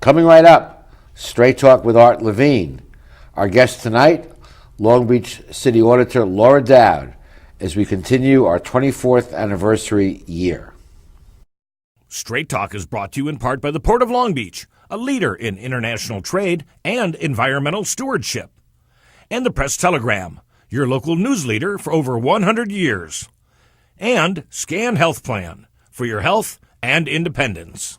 Coming right up, Straight Talk with Art Levine. Our guest tonight, Long Beach City Auditor Laura Doud, as we continue our 24th anniversary year. Straight Talk is brought to you in part by the Port of Long Beach, a leader in international trade and environmental stewardship. And the Press Telegram, your local news leader for over 100 years. And Scan Health Plan, for your health and independence.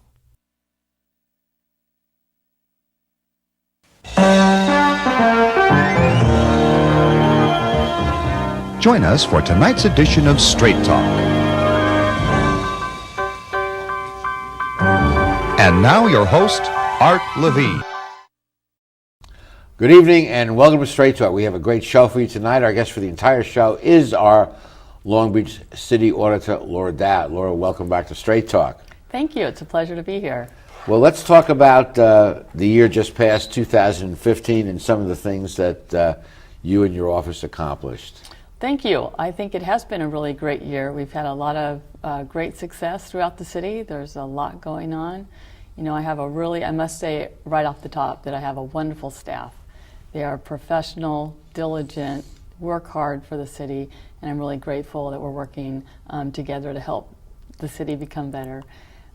Join us for tonight's edition of Straight Talk. And now your host, Art Levine. Good evening and welcome to Straight Talk. We have a great show for you tonight. Our guest for the entire show is our Long Beach City Auditor, Laura Doud. Laura, welcome back to Straight Talk. Thank you. It's a pleasure to be here. Well, let's talk about the year just past, 2015, and some of the things that you and your office accomplished. Thank you. I think it has been a really great year. We've had a lot of great success throughout the city. There's a lot going on. You know, I must say right off the top that I have a wonderful staff. They are professional, diligent, work hard for the city, and I'm really grateful that we're working together to help the city become better.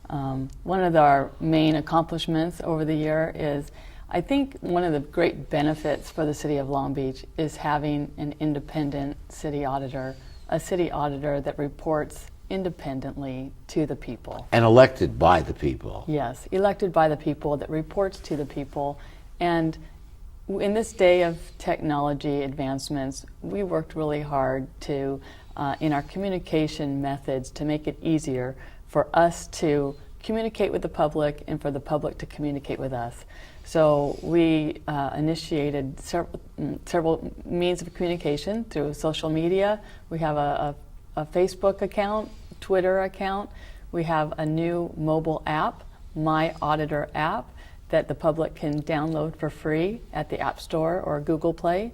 One of our main accomplishments over the year is, I think one of the great benefits for the city of Long Beach is having an independent city auditor, a city auditor that reports independently to the people. And elected by the people. Yes, elected by the people, that reports to the people. And in this day of technology advancements, we worked really hard to, in our communication methods, to make it easier for us to communicate with the public and for the public to communicate with us. So we initiated several means of communication through social media. We have a Facebook account, Twitter account. We have a new mobile app, My Auditor app, that the public can download for free at the App Store or Google Play.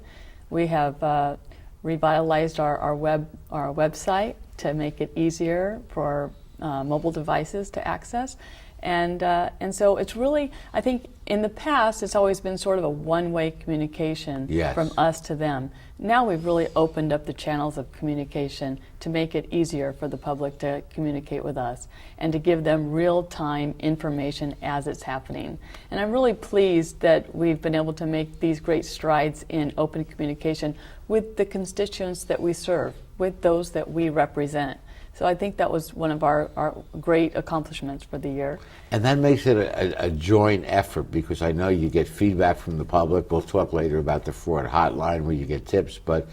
We have revitalized our website to make it easier for mobile devices to access. And so it's really, I think in the past, it's always been sort of a one-way communication from us to them. Now we've really opened up the channels of communication to make it easier for the public to communicate with us and to give them real-time information as it's happening. And I'm really pleased that we've been able to make these great strides in open communication with the constituents that we serve, with those that we represent. So I think that was one of our great accomplishments for the year. And that makes it a joint effort, because I know you get feedback from the public. We'll talk later about the fraud hotline where you get tips, but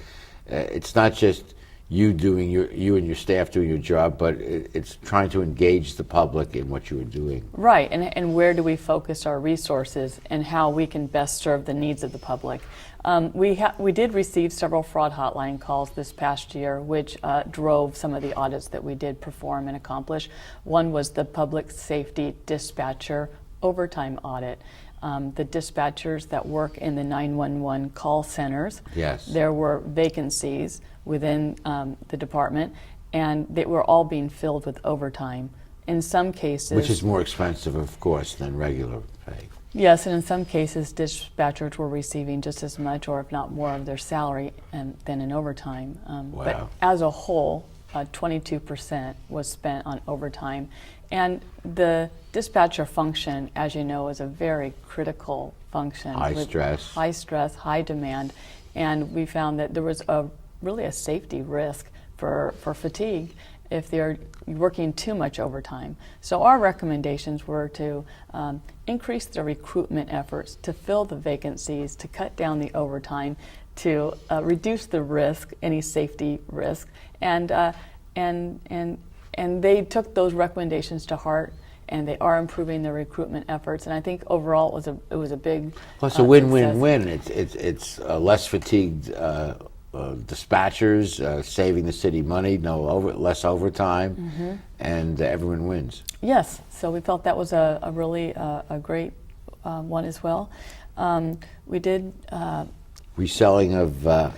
it's not just you and your staff doing your job, but it's trying to engage the public in what you are doing. Right, and where do we focus our resources and how we can best serve the needs of the public. We did receive several fraud hotline calls this past year, which drove some of the audits that we did perform and accomplish. One was the public safety dispatcher overtime audit. The dispatchers that work in the 911 call centers, there were vacancies within the department, and they were all being filled with overtime. In some cases, which is more expensive, of course, than regular pay. Yes, and in some cases, dispatchers were receiving just as much, or if not more, of their salary than in overtime. Wow. But as a whole, 22% was spent on overtime. And the dispatcher function, as you know, is a very critical function. High stress, high demand. And we found that there was really a safety risk for fatigue if they're working too much overtime. So our recommendations were to increase the recruitment efforts, to fill the vacancies, to cut down the overtime, to reduce the risk, any safety risk, and they took those recommendations to heart, and they are improving their recruitment efforts. And I think overall it was a big plus a win-win-win. It's less fatigued dispatchers, saving the city money, less overtime, and everyone wins. Yes, so we felt that was a really a great one as well. We did reselling of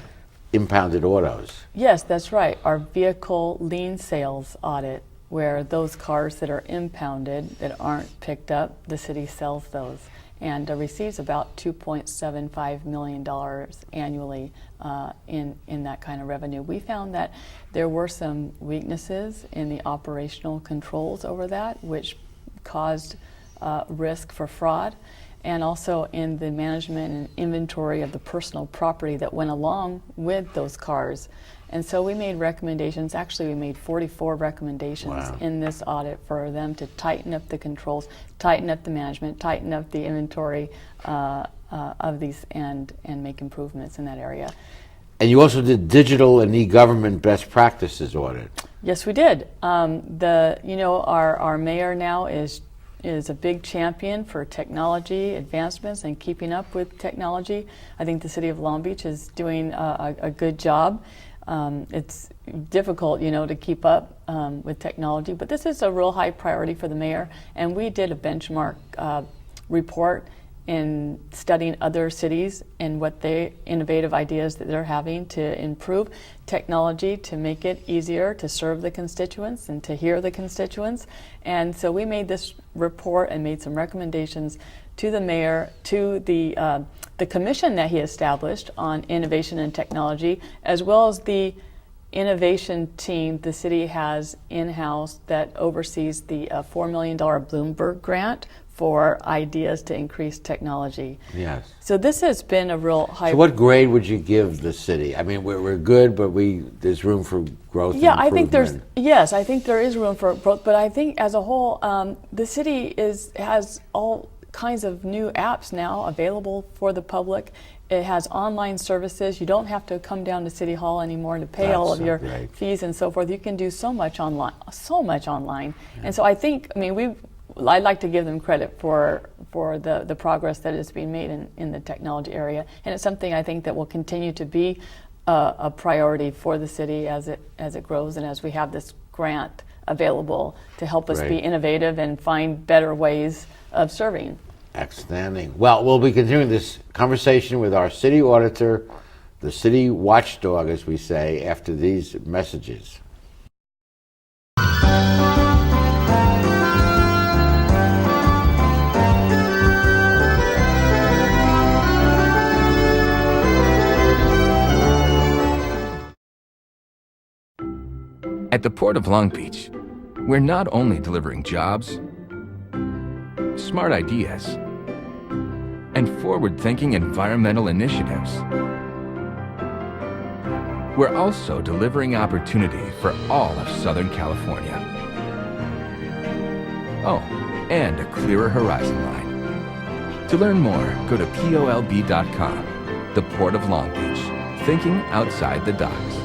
impounded autos. Yes, that's right. Our vehicle lien sales audit where those cars that are impounded, that aren't picked up, the city sells those and receives about $2.75 million annually in that kind of revenue. We found that there were some weaknesses in the operational controls over that, which caused risk for fraud, and also in the management and inventory of the personal property that went along with those cars. And so we made recommendations. Actually, we made 44 recommendations Wow. in this audit for them to tighten up the controls, tighten up the management, tighten up the inventory of these, and make improvements in that area. And you also did digital and e-government best practices audit. Yes, we did. Our mayor now is a big champion for technology advancements and keeping up with technology. I think the city of Long Beach is doing a good job. It's difficult, to keep up with technology, but this is a real high priority for the mayor. And we did a benchmark report in studying other cities and what they innovative ideas that they're having to improve technology to make it easier to serve the constituents and to hear the constituents. And so we made this report and made some recommendations to the mayor, to the commission that he established on innovation and technology, as well as the innovation team the city has in-house that oversees the $4 million Bloomberg grant for ideas to increase technology. Yes. So this has been a real high. So what grade would you give the city? I mean, we're good, but there's room for growth. Yeah, and I think improvement. I think there is room for growth, but I think as a whole, the city has all kinds of new apps now available for the public. It has online services. You don't have to come down to City Hall anymore to pay all of so your great. fees and so forth. You can do so much online, And so I think, I'd like to give them credit for the progress that is being made in the technology area, and it's something I think that will continue to be a priority for the city as it grows, and as we have this grant available to help us be Great. innovative and find better ways of serving. Outstanding. Well, we'll be continuing this conversation with our city auditor, the city watchdog, as we say, after these messages. At the Port of Long Beach, we're not only delivering jobs, smart ideas, and forward-thinking environmental initiatives. We're also delivering opportunity for all of Southern California. Oh, and a clearer horizon line. To learn more, go to polb.com. The Port of Long Beach, thinking outside the docks.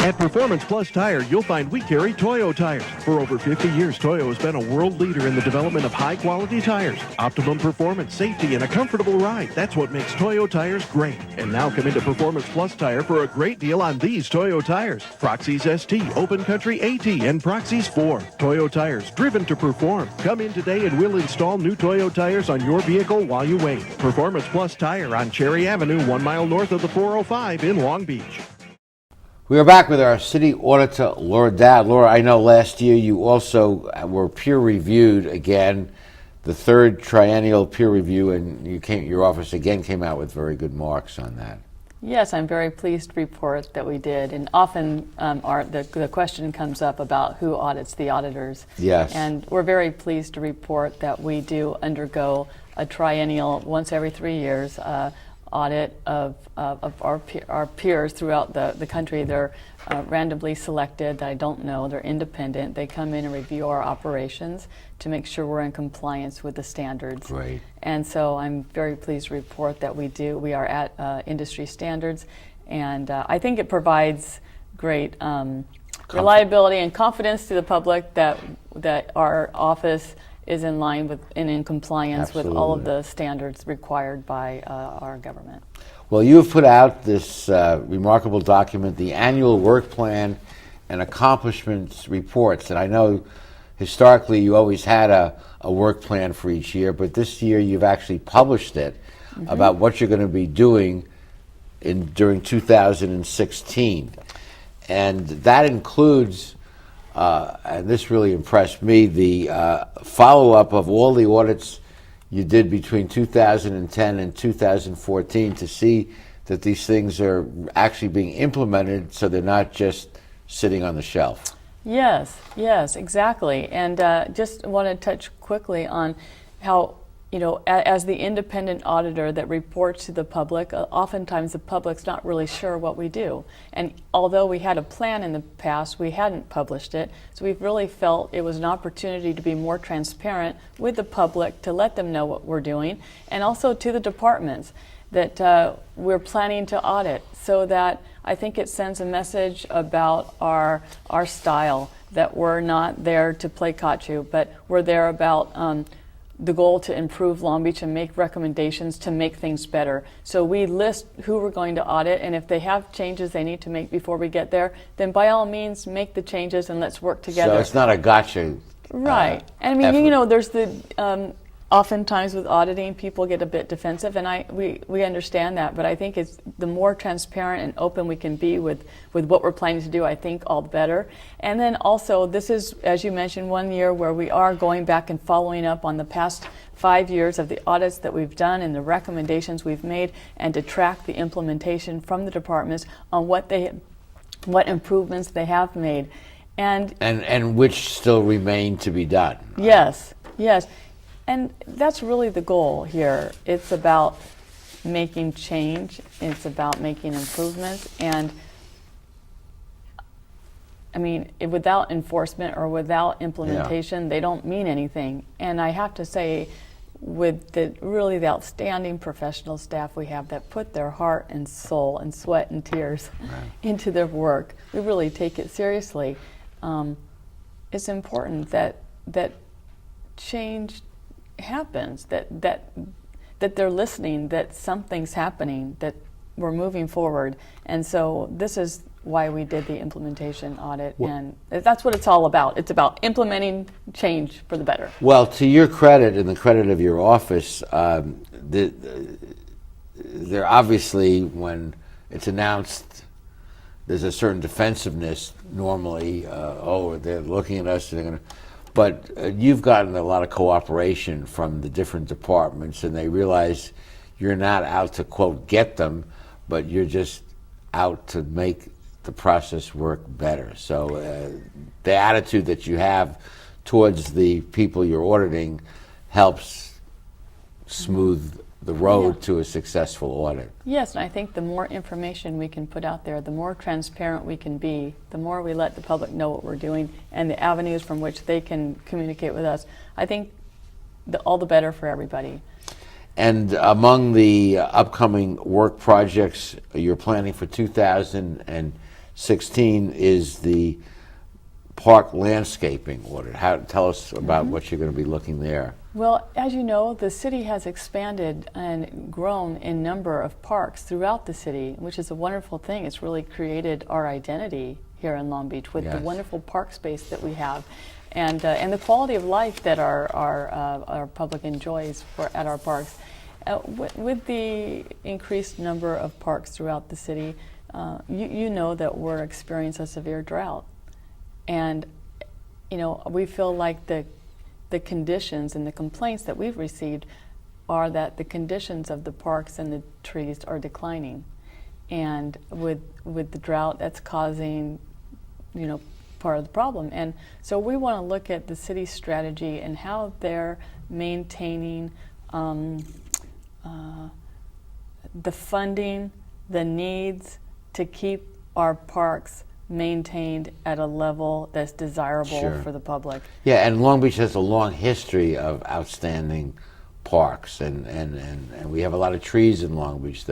At Performance Plus Tire, you'll find we carry Toyo tires. For over 50 years, Toyo has been a world leader in the development of high-quality tires. Optimum performance, safety, and a comfortable ride. That's what makes Toyo tires great. And now come into Performance Plus Tire for a great deal on these Toyo tires. Proxys ST, Open Country AT, and Proxys 4. Toyo tires, driven to perform. Come in today and we'll install new Toyo tires on your vehicle while you wait. Performance Plus Tire on Cherry Avenue, 1 mile north of the 405 in Long Beach. We are back with our city auditor, Laura Doud. Laura, I know last year you also were peer reviewed again, the third triennial peer review, and your office again came out with very good marks on that. Yes, I'm very pleased to report that we did. And often the question comes up about who audits the auditors. Yes. And we're very pleased to report that we do undergo a triennial, once every 3 years, audit of our peers throughout the country. They're randomly selected. I don't know. They're independent. They come in and review our operations to make sure we're in compliance with the standards. Great. And so I'm very pleased to report that we are at industry standards, and I think it provides great reliability and confidence to the public that our office is in line with and in compliance with all of the standards required by our government. Well, you have put out this remarkable document, the Annual Work Plan and Accomplishments Reports. And I know historically you always had a work plan for each year, but this year you've actually published it about what you're going to be doing during 2016. And that includes, and this really impressed me, the follow-up of all the audits you did between 2010 and 2014 to see that these things are actually being implemented so they're not just sitting on the shelf. Yes, exactly. And just want to touch quickly on how, as the independent auditor that reports to the public, oftentimes the public's not really sure what we do. And although we had a plan in the past, we hadn't published it. So we've really felt it was an opportunity to be more transparent with the public, to let them know what we're doing, and also to the departments that we're planning to audit, so that I think it sends a message about our style, that we're not there to play kachu, but we're there about the goal to improve Long Beach and make recommendations to make things better. So we list who we're going to audit, and if they have changes they need to make before we get there, then by all means make the changes and let's work together. So it's not a gotcha. Right. And I mean, there's the oftentimes with auditing, people get a bit defensive, and we understand that, but I think it's the more transparent and open we can be with what we're planning to do, I think all the better. And then also, this is, as you mentioned, 1 year where we are going back and following up on the past 5 years of the audits that we've done and the recommendations we've made, and to track the implementation from the departments on what improvements they have made. And which still remain to be done. Yes. And that's really the goal here. It's about making change. It's about making improvements. And I mean, without enforcement or without implementation, they don't mean anything. And I have to say, with the outstanding professional staff we have that put their heart and soul and sweat and tears into their work, we really take it seriously. It's important that change happens, that they're listening, that something's happening, that we're moving forward. And so this is why we did the implementation audit, and that's what it's all about. It's about implementing change for the better. Well, to your credit and the credit of your office, there obviously, when it's announced, there's a certain defensiveness normally. They're looking at us, and they're going to. But you've gotten a lot of cooperation from the different departments, and they realize you're not out to, quote, get them, but you're just out to make the process work better. So the attitude that you have towards the people you're auditing helps smooth the road to a successful audit. Yes, and I think the more information we can put out there, the more transparent we can be, the more we let the public know what we're doing and the avenues from which they can communicate with us, I think all the better for everybody. And among the upcoming work projects you're planning for 2016 is the park landscaping audit. Tell us about what you're going to be looking there. Well, as you know, the city has expanded and grown in number of parks throughout the city, which is a wonderful thing. It's really created our identity here in Long Beach with the wonderful park space that we have, and the quality of life that our public enjoys at our parks. With the increased number of parks throughout the city, you know that we're experiencing a severe drought, and we feel like the conditions and the complaints that we've received are that the conditions of the parks and the trees are declining. and with the drought, that's causing, part of the problem. And so we want to look at the city's strategy and how they're maintaining the funding, the needs to keep our parks maintained at a level that's desirable Sure. for the public. Yeah, and Long Beach has a long history of outstanding parks, and we have a lot of trees in Long Beach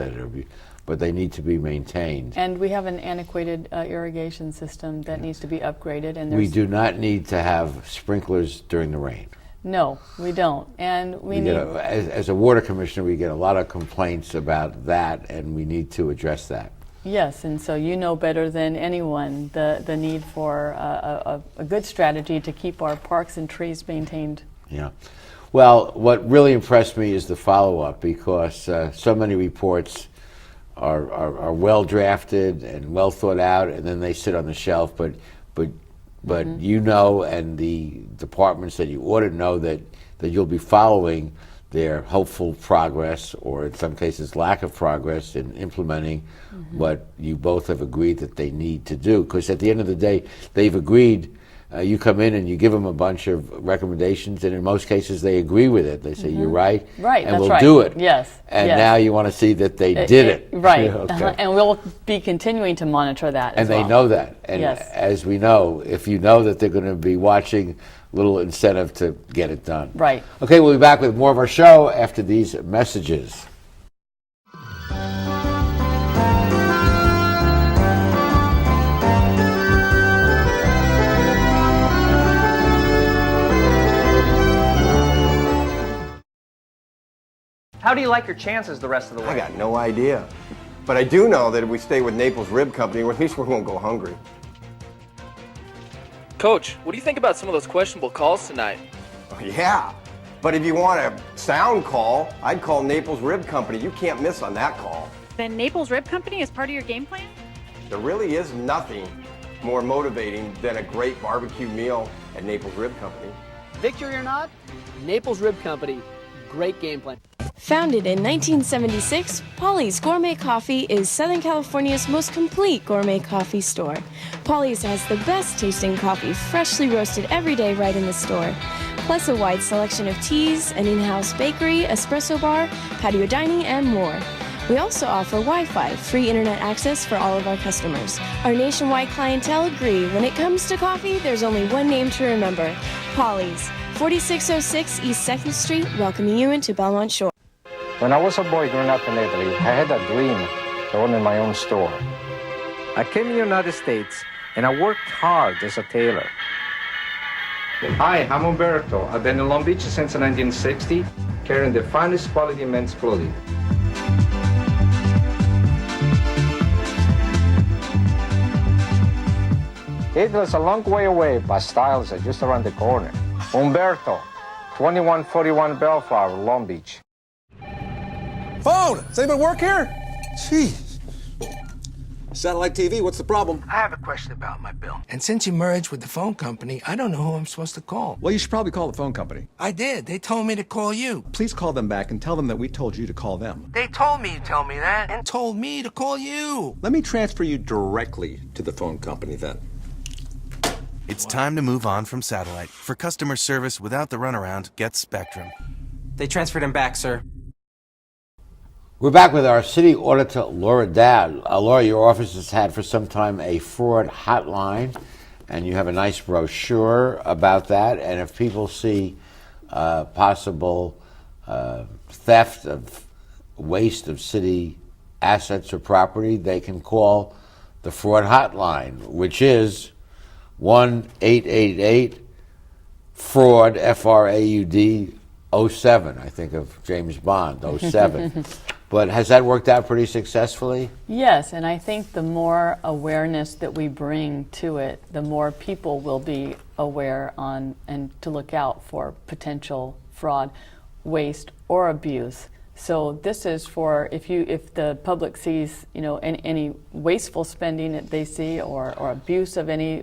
but they need to be maintained. And we have an antiquated irrigation system that needs to be upgraded. And We do not need to have sprinklers during the rain. No, we don't. And we need. As a water commissioner, we get a lot of complaints about that, and we need to address that. Yes, and so you know better than anyone the need for a good strategy to keep our parks and trees maintained. Yeah. Well, what really impressed me is the follow-up, because so many reports are well drafted and well thought out, and then they sit on the shelf. But you know, and the departments that you audit know that you'll be following their hopeful progress, or in some cases lack of progress, in implementing what you both have agreed that they need to do. Because at the end of the day, they've agreed. You come in and you give them a bunch of recommendations, and in most cases they agree with it. They say, you're right, Right, and that's we'll right. do it. Yes, And yes. now you want to see that they did it. Right, Okay. and we'll be continuing to monitor that And as they well. know that. And Yes. as we know, if you know that they're going to be watching, little incentive to get it done. Right. Okay, we'll be back with more of our show after these messages. How do you like your chances the rest of the way? I got no idea. But I do know that if we stay with Naples Rib Company, at least we won't go hungry. Coach, what do you think about some of those questionable calls tonight? Oh, yeah. But if you want a sound call, I'd call Naples Rib Company. You can't miss on that call. Then Naples Rib Company is part of your game plan? There really is nothing more motivating than a great barbecue meal at Naples Rib Company. Victory or not, Naples Rib Company, great game plan. Founded in 1976, Polly's Gourmet Coffee is Southern California's most complete gourmet coffee store. Polly's has the best tasting coffee, freshly roasted every day right in the store, plus a wide selection of teas, an in-house bakery, espresso bar, patio dining, and more. We also offer Wi-Fi, free internet access for all of our customers. Our nationwide clientele agree, when it comes to coffee, there's only one name to remember, Polly's, 4606 East 2nd Street, welcoming you into Belmont Shore. When I was a boy growing up in Italy, I had a dream to own my own store. I came in the United States and I worked hard as a tailor. Hi, I'm Umberto. I've been in Long Beach since 1960, carrying the finest quality men's clothing. Italy's a long way away, but styles are just around the corner. Umberto, 2141 Bellflower, Long Beach. Phone! Does anybody work here? Jeez. Satellite TV, what's the problem? I have a question about my bill. And since you merged with the phone company, I don't know who I'm supposed to call. Well, you should probably call the phone company. I did. They told me to call you. Please call them back and tell them that we told you to call them. They told me to tell me that and told me to call you. Let me transfer you directly to the phone company then. It's time to move on from satellite. For customer service without the runaround, get Spectrum. They transferred him back, sir. We're back with our city auditor, Laura Doud. Laura, your office has had for some time a fraud hotline, and you have a nice brochure about that. And if people see possible theft of waste of city assets or property, they can call the fraud hotline, which is 1-888-FRAUD, F-R-A-U-D, 07. I think of James Bond, 07. But has that worked out pretty successfully? Yes, and I think the more awareness that we bring to it, the more people will be aware on and to look out for potential fraud, waste, or abuse. So this is for if the public sees any wasteful spending that they see or abuse of any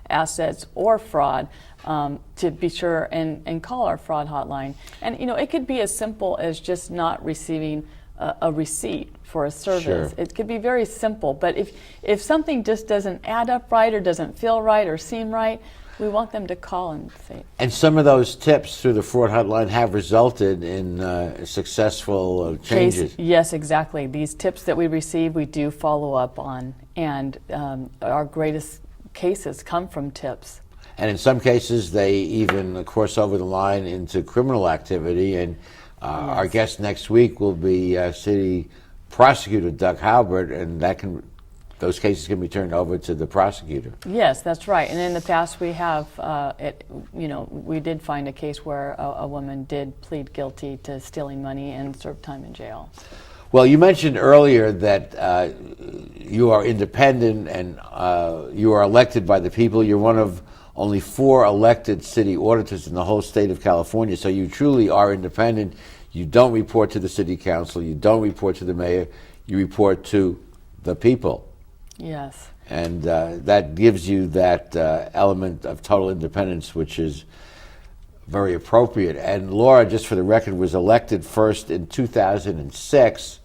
assets or fraud, to be sure and call our fraud hotline. And it could be as simple as just not receiving a receipt for a service. Sure. It could be very simple, but if something just doesn't add up right or doesn't feel right or seem right, we want them to call and say. And some of those tips through the fraud hotline have resulted in successful changes. Yes, exactly. These tips that we receive, we do follow up on, and our greatest cases come from tips. And in some cases, they even cross over the line into criminal activity. And our guest next week will be City Prosecutor Doug Halbert, and those cases can be turned over to the prosecutor. Yes, that's right. And in the past, we have, we did find a case where a woman did plead guilty to stealing money and serve time in jail. Well, you mentioned earlier that you are independent and you are elected by the people. You're one of only 4 elected city auditors in the whole state of California, so you truly are independent. You don't report to the city council, you don't report to the mayor, you report to the people. Yes. And that gives you that element of total independence, which is very appropriate. And Laura, just for the record, was elected first in 2006,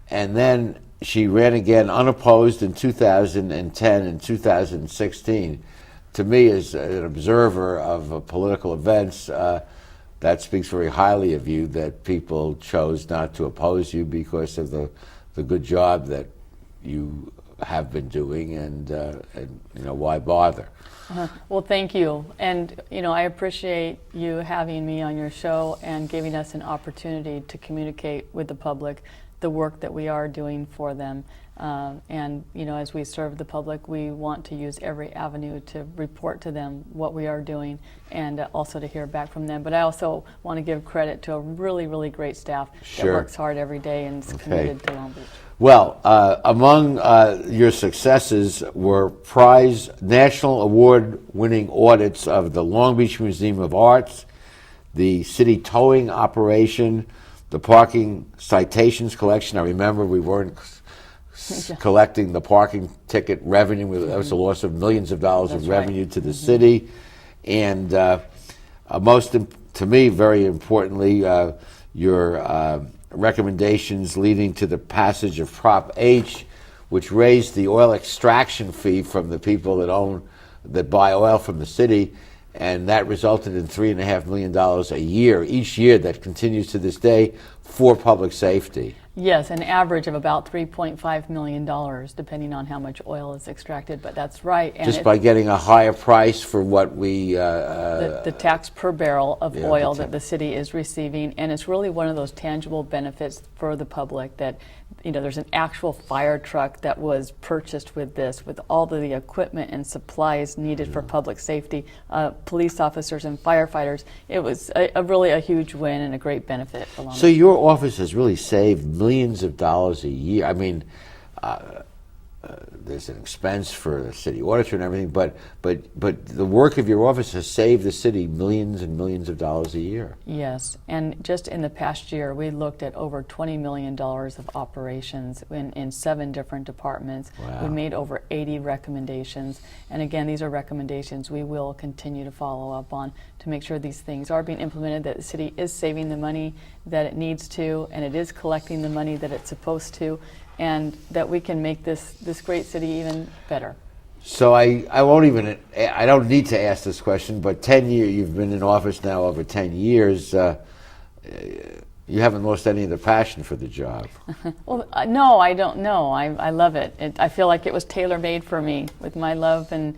and then she ran again unopposed in 2010 and 2016. To me, as an observer of political events, that speaks very highly of you, that people chose not to oppose you because of the good job that you have been doing, and why bother? Well, thank you. And, I appreciate you having me on your show and giving us an opportunity to communicate with the public the work that we are doing for them. And as we serve the public, we want to use every avenue to report to them what we are doing, and also to hear back from them. But I also want to give credit to a really, really great staff that works hard every day and is committed to Long Beach. Well, among your successes were prize national award-winning audits of the Long Beach Museum of Arts, the city towing operation, the parking citations collection. I remember we weren't collecting the parking ticket revenue. That was a loss of millions of dollars of revenue to the city. And to me, very importantly, your recommendations leading to the passage of Prop H, which raised the oil extraction fee from the people that buy oil from the city, and that resulted in $3.5 million a year, each year, that continues to this day, for public safety. Yes, an average of about $3.5 million, depending on how much oil is extracted, but that's right. And just by getting a higher price for what we... the tax per barrel of oil that the city is receiving, and it's really one of those tangible benefits for the public that, there's an actual fire truck that was purchased with this, with all of the equipment and supplies needed for public safety, police officers and firefighters. It was really a huge win and a great benefit for Long Beach. So your office has really saved millions of dollars a year. I mean, there's an expense for the city auditor and everything, but the work of your office has saved the city millions and millions of dollars a year. Yes, and just in the past year, we looked at over $20 million of operations in 7 different departments. Wow. We made over 80 recommendations, and again, these are recommendations we will continue to follow up on to make sure these things are being implemented, that the city is saving the money that it needs to, and it is collecting the money that it's supposed to, and that we can make this great city even better. So I don't need to ask this question, but 10 years, you've been in office now over 10 years, you haven't lost any of the passion for the job. Well, no, I don't know. I love it. I feel like it was tailor-made for me with my love and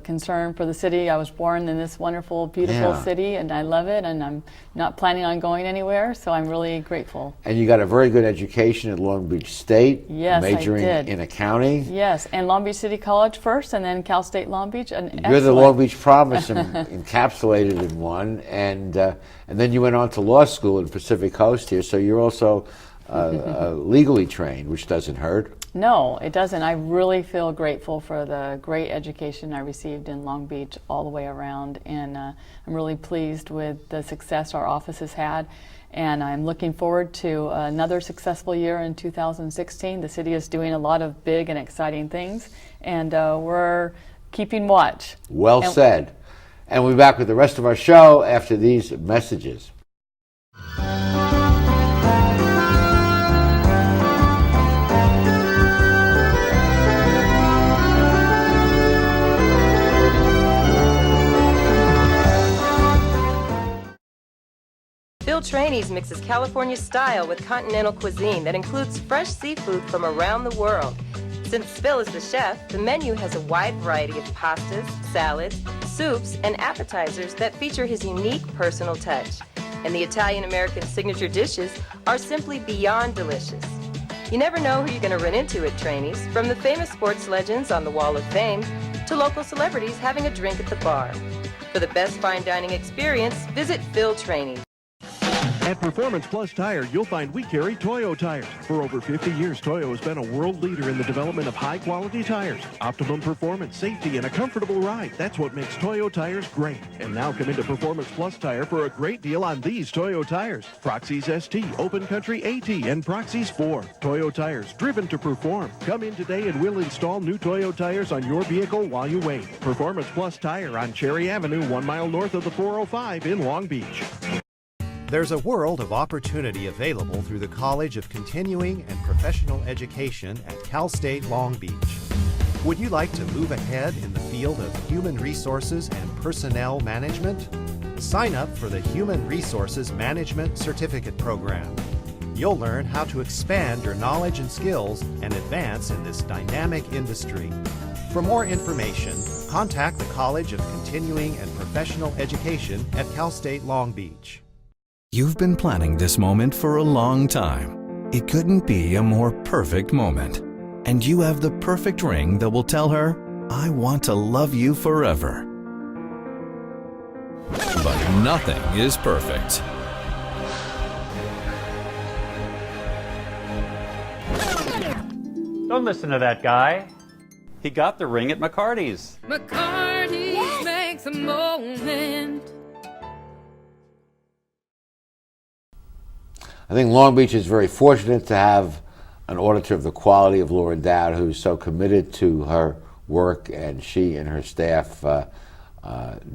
concern for the city. I was born in this wonderful, beautiful city, and I love it, and I'm not planning on going anywhere, so I'm really grateful. And you got a very good education at Long Beach State, yes, majoring I did. in accounting. Yes, and Long Beach City College first, and then Cal State Long Beach. You're the Long Beach Promise encapsulated in one, and then you went on to law school in Pacific Coast here, so you're also legally trained, which doesn't hurt. No, it doesn't. I really feel grateful for the great education I received in Long Beach all the way around, and I'm really pleased with the success our office has had, and I'm looking forward to another successful year in 2016. The city is doing a lot of big and exciting things, and we're keeping watch. Well said. And we'll be back with the rest of our show after these messages. Phil Trainees mixes California style with continental cuisine that includes fresh seafood from around the world. Since Phil is the chef, the menu has a wide variety of pastas, salads, soups, and appetizers that feature his unique personal touch. And the Italian-American signature dishes are simply beyond delicious. You never know who you're going to run into at Trainees, from the famous sports legends on the Wall of Fame to local celebrities having a drink at the bar. For the best fine dining experience, visit Phil Trainees. At Performance Plus Tire, you'll find we carry Toyo tires. For over 50 years, Toyo has been a world leader in the development of high-quality tires. Optimum performance, safety, and a comfortable ride. That's what makes Toyo tires great. And now come into Performance Plus Tire for a great deal on these Toyo tires. Proxys ST, Open Country AT, and Proxys 4. Toyo tires, driven to perform. Come in today and we'll install new Toyo tires on your vehicle while you wait. Performance Plus Tire on Cherry Avenue, 1 mile north of the 405 in Long Beach. There's a world of opportunity available through the College of Continuing and Professional Education at Cal State Long Beach. Would you like to move ahead in the field of human resources and personnel management? Sign up for the Human Resources Management Certificate Program. You'll learn how to expand your knowledge and skills and advance in this dynamic industry. For more information, contact the College of Continuing and Professional Education at Cal State Long Beach. You've been planning this moment for a long time. It couldn't be a more perfect moment. And you have the perfect ring that will tell her, I want to love you forever. But nothing is perfect. Don't listen to that guy. He got the ring at McCarty's. McCarty's makes a moment. I think Long Beach is very fortunate to have an auditor of the quality of Laura Doud, who's so committed to her work, and she and her staff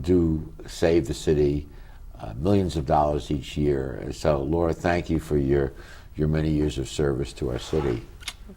do save the city millions of dollars each year. So, Laura, thank you for your many years of service to our city.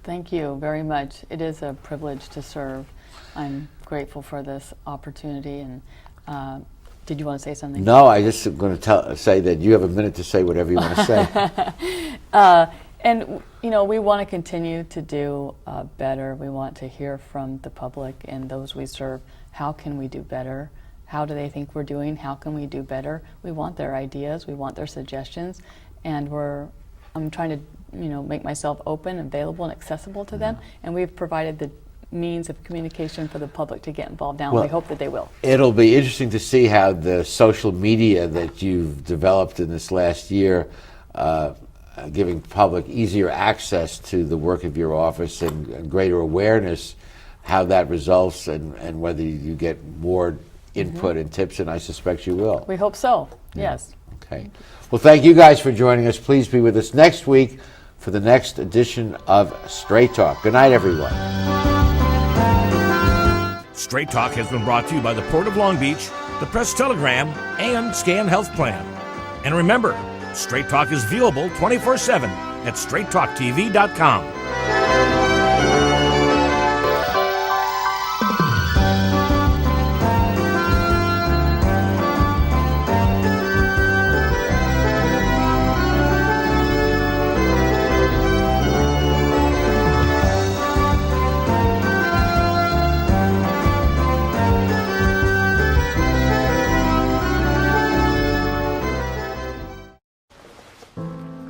Thank you very much. It is a privilege to serve. I'm grateful for this opportunity. And did you want to say something? No, I just going to say that you have a minute to say whatever you want to say. And you know, we want to continue to do better. We want to hear from the public and those we serve. How can we do better? How do they think we're doing? How can we do better? We want their ideas. We want their suggestions, and I'm trying to, you know, make myself open, available, and accessible to them. And we've provided the means of communication for the public to get involved now. Well, we hope that they will. It'll be interesting to see how the social media that you've developed in this last year, giving public easier access to the work of your office and greater awareness, how that results, and whether you get more input and tips, and I suspect you will. We hope so, yes. Okay. Well, thank you guys for joining us. Please be with us next week for the next edition of Straight Talk. Good night, everyone. Straight Talk has been brought to you by the Port of Long Beach, the Press Telegram, and Scan Health Plan. And remember, Straight Talk is viewable 24/7 at straighttalktv.com.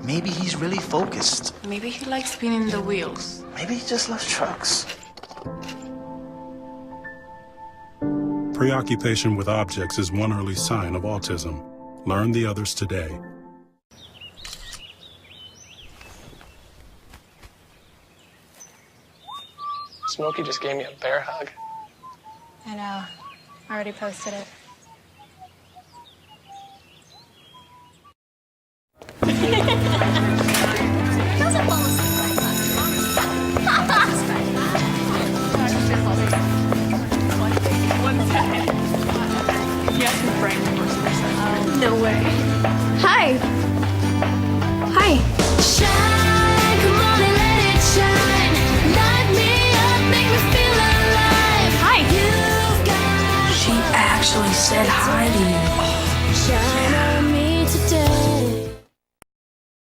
Maybe he's really focused. Maybe he likes spinning the wheels. Maybe he just loves trucks. Preoccupation with objects is one early sign of autism. Learn the others today. Smokey just gave me a bear hug. I know. I already posted it.